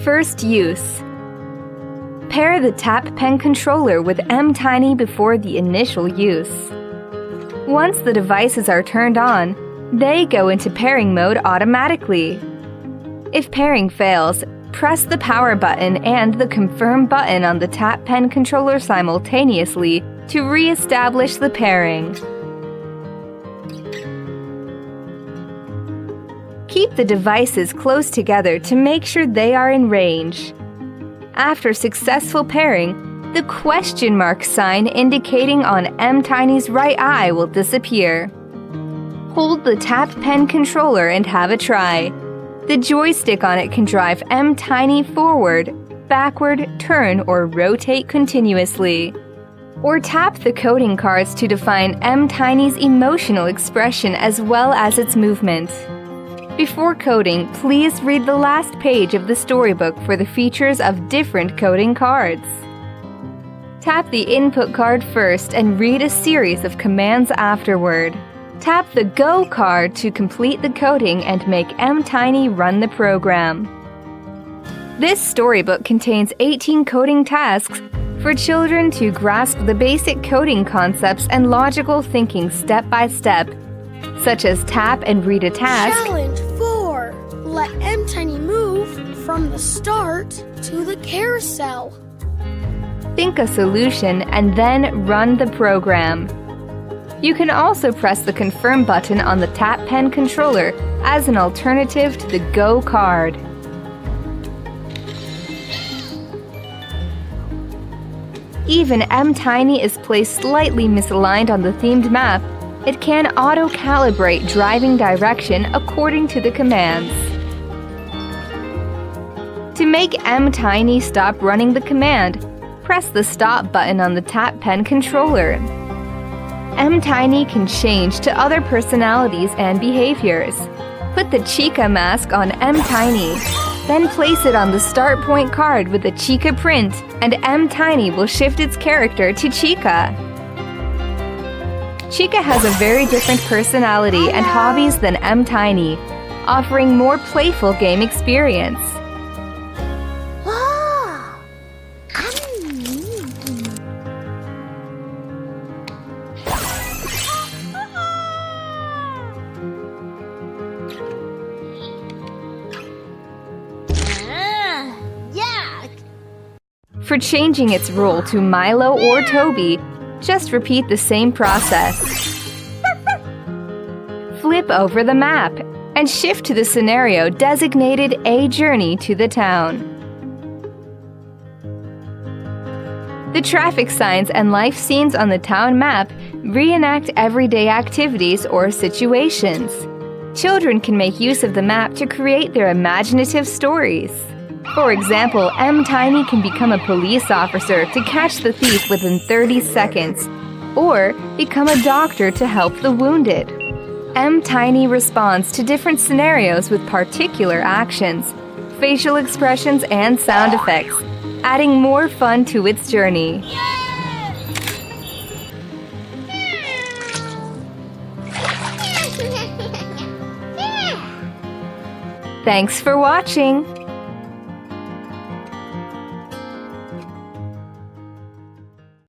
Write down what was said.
First use. Pair the Tap Pen controller with mTiny before the initial use. Once the devices are turned on, they go into pairing mode automatically. If pairing fails, press the power button and the confirm button on the Tap Pen controller simultaneously to re-establish the pairing. Keep the devices close together to make sure they are in range. After successful pairing, the question mark sign indicating on mTiny's right eye will disappear. Hold the Tap Pen controller and have a try. The joystick on it can drive mTiny forward, backward, turn, or rotate continuously. Or tap the coding cards to define mTiny's emotional expression as well as its movement. Before coding, please read the last page of the storybook for the features of different coding cards. Tap the input card first and read a series of commands afterward. Tap the Go card to complete the coding and make mTiny run the program. This storybook contains 18 coding tasks for children to grasp the basic coding concepts and logical thinking step by step, such as tap and read a task. Challenge 4. Let mTiny move from the start to the carousel. Think a solution and then run the program. You can also press the confirm button on the Tap Pen controller as an alternative to the Go card. Even mTiny is placed slightly misaligned on the themed map, it can auto-calibrate driving direction according to the commands. To make mTiny stop running the command, press the Stop button on the Tap Pen controller. mTiny can change to other personalities and behaviors. Put the Chica mask on mTiny, then place it on the Start Point card with the Chica print, and mTiny will shift its character to Chica. Chica has a very different personality and hobbies than mTiny, offering more playful game experience. For changing its role to Milo or Toby, just repeat the same process. Flip over the map and shift to the scenario designated A Journey to the Town. The traffic signs and life scenes on the town map reenact everyday activities or situations. Children can make use of the map to create their imaginative stories. For example, mTiny can become a police officer to catch the thief within 30 seconds, or become a doctor to help the wounded. mTiny responds to different scenarios with particular actions, facial expressions, and sound effects, adding more fun to its journey. Thanks for watching!